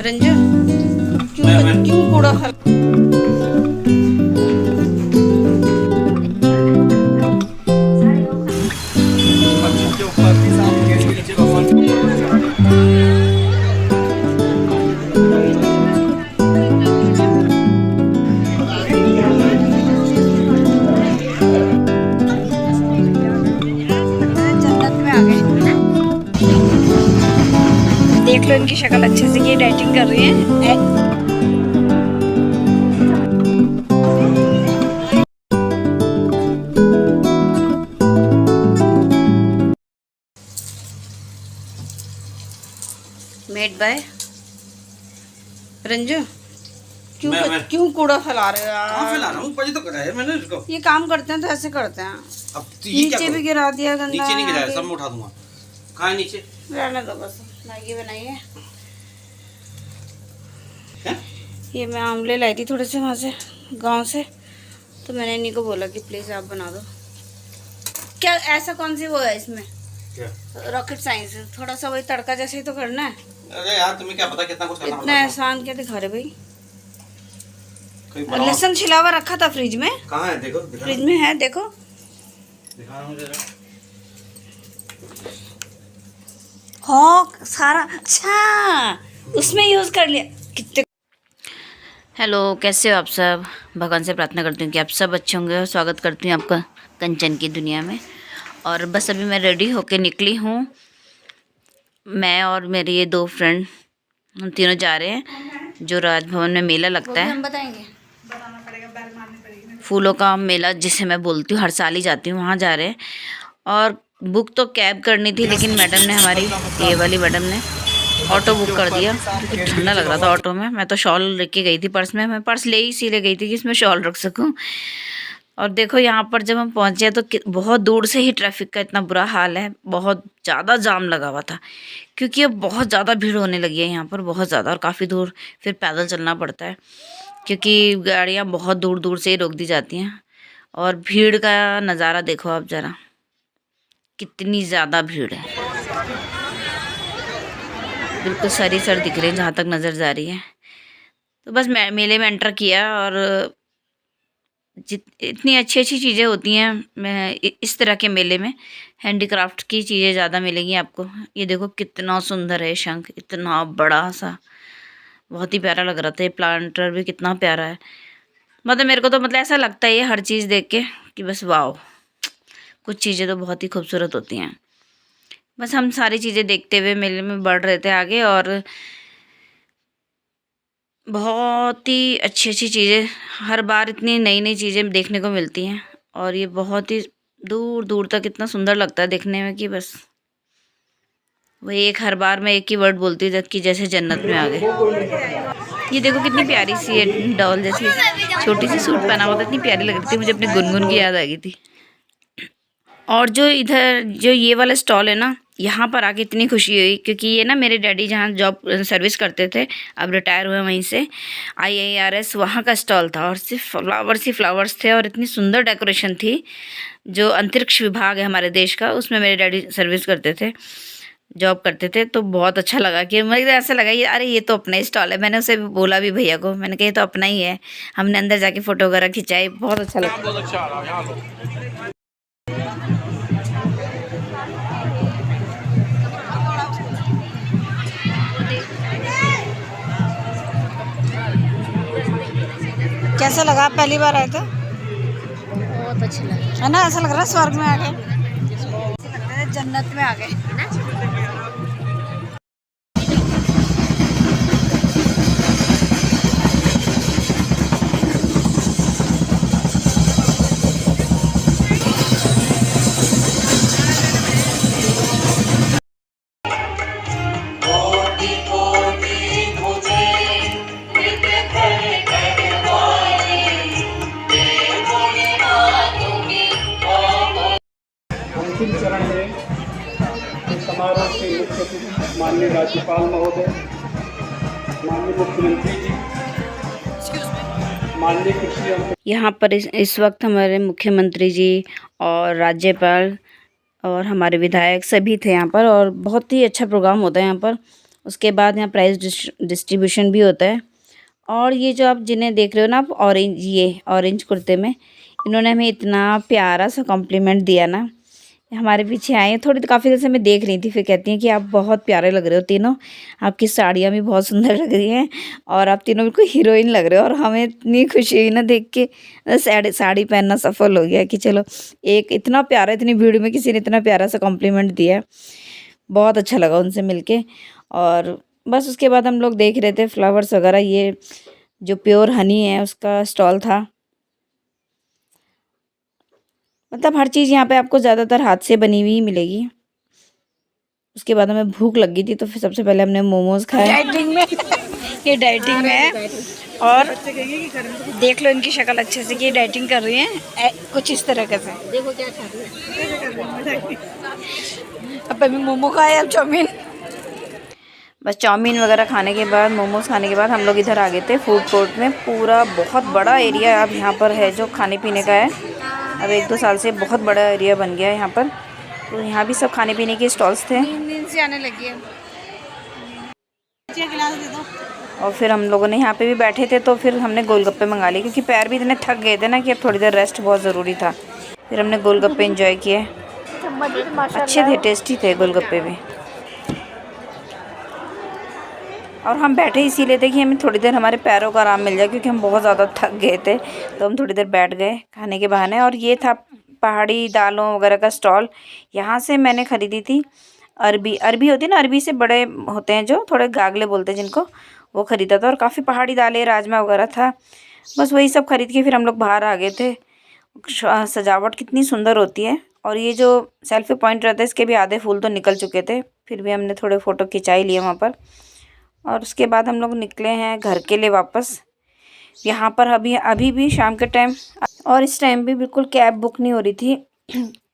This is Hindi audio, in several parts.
रंजू क्यों कूड़ा देख लो इनकी शक्ल अच्छे से, ये डाइटिंग कर रही है। मेड बाय रंजू क्यों कूड़ा फैला रहे हो यार? कहाँ फैला रहा हूँ? ऊपर ही तो करा है मैंने इसको। ये काम करते हैं तो ऐसे करते हैं। अब तो ये क्या नीचे भी गिरा दिया गंदा। नीचे नहीं गिराया, सब मैं उठा दूंगा। कहाँ है नीचे? रहने दो बस। मैगी बनाई है। ये मैं आमले लाई थी थोड़े से वहाँ से, गांव से, तो मैंने इन्हीं को बोला कि प्लीज़ आप बना दो। क्या ऐसा कौन सी वो है इसमें? क्या रॉकेट साइंस? थोड़ा सा वही तड़का जैसे ही तो करना है। अरे यार तुम्हें क्या पता कितना कुछ करना इतना एहसान क्या दिखा रहे भाई? पड़ता है। लहसुन छिला हुआ रखा था फ्रिज में। कहाँ है? देखो फ्रिज में है, देखो। दिखा रहा हूँ जरा। हो सारा, अच्छा उसमें यूज कर लिया। कितने। हेलो, कैसे हो आप सब? भगवान से प्रार्थना करती हूँ कि आप सब अच्छे होंगे और स्वागत करती हूँ आपका कंचन की दुनिया में। और बस अभी मैं रेडी होके निकली हूँ। मैं और मेरे ये दो फ्रेंड, हम तीनों जा रहे हैं जो राजभवन में मेला लगता है। हम बताएंगे, फूलों का मेला जिसे मैं बोलती हूँ, हर साल ही जाती हूँ, वहाँ जा रहे हैं। और बुक तो कैब करनी थी, लेकिन मैडम ने, हमारी ये वाली मैडम ने ऑटो बुक कर दिया क्योंकि ठंडा लग रहा था ऑटो में। मैं तो शॉल लेके गई थी पर्स में, मैं पर्स ले ही इसीलिए गई थी कि इसमें शॉल रख सकूं। और देखो यहाँ पर जब हम पहुँचे तो बहुत दूर से ही ट्रैफिक का इतना बुरा हाल है, बहुत ज़्यादा जाम लगा हुआ था क्योंकि अब बहुत ज़्यादा भीड़ होने लगी है यहाँ पर, बहुत ज़्यादा। और काफ़ी दूर फिर पैदल चलना पड़ता है क्योंकि गाड़ियाँ बहुत दूर दूर से ही रोक दी जाती हैं। और भीड़ का नज़ारा देखो आप ज़रा, कितनी ज़्यादा भीड़ है। बिल्कुल सर दिख रहे हैं जहाँ तक नज़र जा रही है। तो बस मेले में एंटर किया और इतनी अच्छी अच्छी चीज़ें होती हैं मैं इस तरह के मेले में। हैंडीक्राफ्ट की चीज़ें ज़्यादा मिलेंगी आपको। ये देखो कितना सुंदर है शंख, इतना बड़ा सा, बहुत ही प्यारा लग रहा था। ये प्लांटर भी कितना प्यारा है। मतलब मेरे को तो मतलब ऐसा लगता है ये हर चीज़ देख के कि बस वाओ, कुछ चीज़ें तो बहुत ही खूबसूरत होती हैं। बस हम सारी चीज़ें देखते हुए मेले में बढ़ रहे थे आगे। और बहुत ही अच्छी अच्छी चीज़ें, हर बार इतनी नई नई चीज़ें देखने को मिलती हैं। और ये बहुत ही दूर दूर तक इतना सुंदर लगता है देखने में कि बस वही एक, हर बार मैं एक ही वर्ड बोलती हूँ कि जैसे जन्नत में आ गए। ये देखो कितनी प्यारी सी है, डॉल जैसी छोटी सी सूट पहना हुआ था, इतनी प्यारी लग रही थी, मुझे अपने गुनगुन की याद आ गई थी। और जो इधर जो ये वाला स्टॉल है ना, यहाँ पर आके इतनी खुशी हुई क्योंकि ये ना मेरे डैडी जहाँ जॉब सर्विस करते थे, अब रिटायर हुए वहीं से, IIRS, वहाँ का स्टॉल था। और सिर्फ फ्लावर्स ही फ्लावर्स थे और इतनी सुंदर डेकोरेशन थी। जो अंतरिक्ष विभाग है हमारे देश का, उसमें मेरे डैडी सर्विस करते थे, जॉब करते थे। तो बहुत अच्छा लगा कि मुझे ऐसा लगा ये, अरे ये तो अपना ही स्टॉल है। मैंने उसे बोला भी भैया को, मैंने कहा ये तो अपना ही है। हमने अंदर जाके फ़ोटो वगैरह खिंचाई, बहुत अच्छा लगा। कैसा लगा? पहली बार आए थे? बहुत अच्छा लगा है ना, ऐसा लग रहा है स्वर्ग में आ गए, ऐसा लगता है जन्नत में आ गए। अंतिम चरण में इस समारोह के मुख्य अतिथि माननीय राज्यपाल महोदय, माननीय मुख्यमंत्री जी, माननीय कृषि एवं यहाँ पर इस वक्त हमारे मुख्यमंत्री जी और राज्यपाल और हमारे विधायक सभी थे यहाँ पर। और बहुत ही अच्छा प्रोग्राम होता है यहाँ पर। उसके बाद यहाँ प्राइस डिस्ट्रीब्यूशन भी होता है। और ये जो आप जिन्हें देख रहे हो ना आप, ऑरेंज कुर्ते में, इन्होंने हमें इतना प्यारा सा कॉम्प्लीमेंट दिया ना। हमारे पीछे आए हैं, थोड़ी काफ़ी देर से मैं देख रही थी, फिर कहती हैं कि आप बहुत प्यारे लग रहे हो तीनों, आपकी साड़ियाँ भी बहुत सुंदर लग रही हैं और आप तीनों बिल्कुल हीरोइन लग रहे हो। और हमें इतनी खुशी हुई ना देख के, साड़ी पहनना सफल हो गया कि चलो एक इतना प्यारा, इतनी भीड़ में किसी ने इतना प्यारा सा कॉम्प्लीमेंट दिया। बहुत अच्छा लगा उनसे मिलके। और बस उसके बाद हम लोग देख रहे थे फ्लावर्स वगैरह। ये जो प्योर हनी है उसका स्टॉल था। मतलब हर चीज़ यहाँ पे आपको ज़्यादातर हाथ से बनी हुई ही मिलेगी। उसके बाद हमें भूख लग गई थी तो फिर सबसे पहले हमने मोमोज खाए। डाइटिंग में ये डाइटिंग में है। और देख लो इनकी शक्ल अच्छे से कि डाइटिंग कर रही हैं कुछ इस तरह से। देखो क्या खा रही है। अब अभी मोमो खाए, अब चाउमीन। बस चाउमीन वगैरह खाने के बाद, मोमोज खाने के बाद हम लोग इधर आ गए थे फूड कोर्ट में। पूरा बहुत बड़ा एरिया अब यहाँ पर है जो खाने पीने का है। अब 1-2 साल से बहुत बड़ा एरिया बन गया है यहाँ पर। तो यहाँ भी सब खाने पीने के स्टॉल्स थे। नींद से आने लगी है। गिलास दे दो। और फिर हम लोगों ने यहाँ पे भी बैठे थे तो फिर हमने गोलगप्पे मंगा लिए, क्योंकि पैर भी इतने थक गए थे ना कि अब थोड़ी देर रेस्ट बहुत ज़रूरी था। फिर हमने गोलगप्पे एंजॉय किए, अच्छे थे, टेस्टी थे गोलगप्पे भी। और हम बैठे इसीलिए थे कि हमें थोड़ी देर हमारे पैरों का आराम मिल जाए, क्योंकि हम बहुत ज़्यादा थक गए थे। तो हम थोड़ी देर बैठ गए खाने के बहाने। और ये था पहाड़ी दालों वगैरह का स्टॉल। यहाँ से मैंने ख़रीदी थी अरबी होती है ना, अरबी से बड़े होते हैं जो थोड़े गागले बोलते हैं जिनको, वो ख़रीदा था। और काफ़ी पहाड़ी दालें, राजमा वगैरह था। बस वही सब ख़रीद के फिर हम लोग बाहर आ गए थे। सजावट कितनी सुंदर होती है। और ये जो सेल्फी पॉइंट रहता है इसके भी आधे फूल तो निकल चुके थे, फिर भी हमने थोड़े फ़ोटो खिंचा ही लिए वहाँ पर। और उसके बाद हम लोग निकले हैं घर के लिए वापस। यहाँ पर अभी भी शाम के टाइम, और इस टाइम भी बिल्कुल कैब बुक नहीं हो रही थी।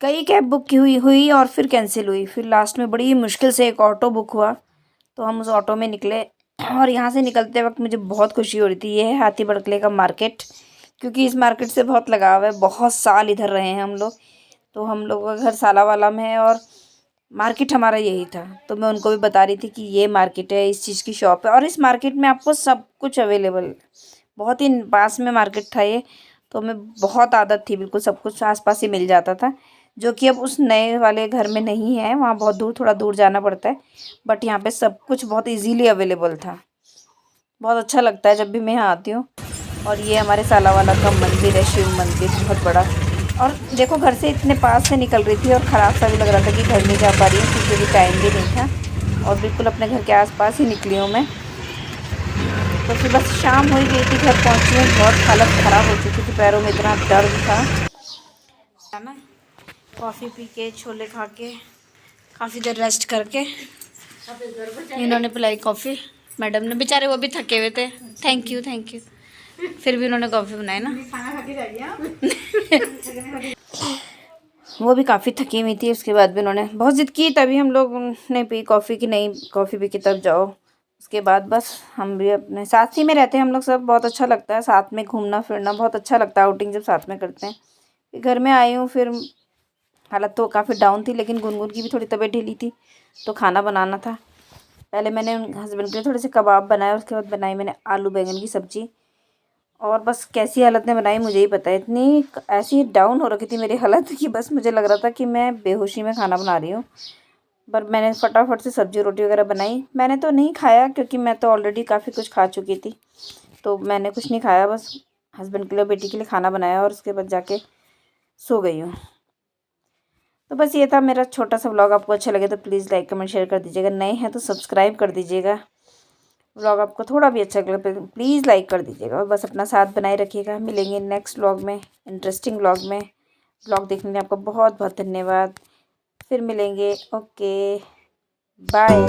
कई कैब बुक की हुई और फिर कैंसिल हुई। फिर लास्ट में बड़ी मुश्किल से एक ऑटो बुक हुआ तो हम उस ऑटो में निकले। और यहाँ से निकलते वक्त मुझे बहुत खुशी हो रही थी। ये है हाथी बड़कले का मार्केट, क्योंकि इस मार्केट से बहुत लगाव है। बहुत साल इधर रहे हैं हम लोग। तो हम लोग का घर सालावाला में है और मार्केट हमारा यही था। तो मैं उनको भी बता रही थी कि ये मार्केट है, इस चीज़ की शॉप है। और इस मार्केट में आपको सब कुछ अवेलेबल, बहुत ही पास में मार्केट था ये। तो हमें बहुत आदत थी, बिल्कुल सब कुछ आसपास ही मिल जाता था, जो कि अब उस नए वाले घर में नहीं है। वहाँ बहुत दूर, थोड़ा दूर जाना पड़ता है। बट यहाँ पे सब कुछ बहुत इजीली अवेलेबल था। बहुत अच्छा लगता है जब भी मैं यहाँ आती हूँ। और ये हमारे सालावाला का मंदिर है, शिव मंदिर, बहुत बड़ा। और देखो घर से इतने पास से निकल रही थी और ख़राब सा भी लग रहा था कि घर नहीं जा पा रही हूँ, क्योंकि अभी टाइम भी नहीं था। और बिल्कुल अपने घर के आसपास ही निकली हूँ मैं। तो फिर बस शाम हो ही गई थी, घर पहुँची में बहुत हालत ख़राब हो चुकी थी, पैरों में इतना दर्द था ना। कॉफ़ी पी के, छोले खा के, काफ़ी देर रेस्ट करके इन्होंने पिलाई कॉफ़ी। मैडम ने, बेचारे वो भी थके हुए थे। थैंक यू फिर भी उन्होंने कॉफ़ी बनाई ना। वो भी काफ़ी थकी हुई थी। उसके बाद भी उन्होंने बहुत ज़िद की, तभी हम लोग ने पी कॉफ़ी की। नहीं, कॉफ़ी पी के तब जाओ। उसके बाद बस हम भी अपने साथ ही में रहते हैं हम लोग सब। बहुत अच्छा लगता है साथ में घूमना फिरना, बहुत अच्छा लगता है आउटिंग जब साथ में करते हैं। फिर घर में आई हूँ, फिर हालत तो काफ़ी डाउन थी, लेकिन गुनगुन की भी थोड़ी तबीयत ढीली थी तो खाना बनाना था। पहले मैंने हस्बैंड के लिए थोड़े से कबाब बनाए, उसके बाद बनाई मैंने आलू बैंगन की सब्ज़ी। और बस कैसी हालत में बनाई मुझे ही पता है। इतनी ऐसी डाउन हो रखी थी मेरी हालत कि बस मुझे लग रहा था कि मैं बेहोशी में खाना बना रही हूँ। पर मैंने फटाफट से सब्ज़ी रोटी वगैरह बनाई। मैंने तो नहीं खाया, क्योंकि मैं तो ऑलरेडी काफ़ी कुछ खा चुकी थी, तो मैंने कुछ नहीं खाया। बस हस्बैंड के लिए, बेटी के लिए खाना बनाया और उसके बाद जाके सो गई हूँ। तो बस ये था मेरा छोटा सा व्लॉग। आपको अच्छा लगे तो प्लीज़ लाइक कमेंट शेयर कर दीजिएगा। नए हैं तो सब्सक्राइब कर दीजिएगा। व्लॉग आपको थोड़ा भी अच्छा लगे प्लीज़ लाइक कर दीजिएगा। और बस अपना साथ बनाए रखिएगा। मिलेंगे नेक्स्ट व्लॉग में, इंटरेस्टिंग व्लॉग में। व्लॉग देखने के लिए आपका बहुत बहुत धन्यवाद। फिर मिलेंगे। Okay, bye.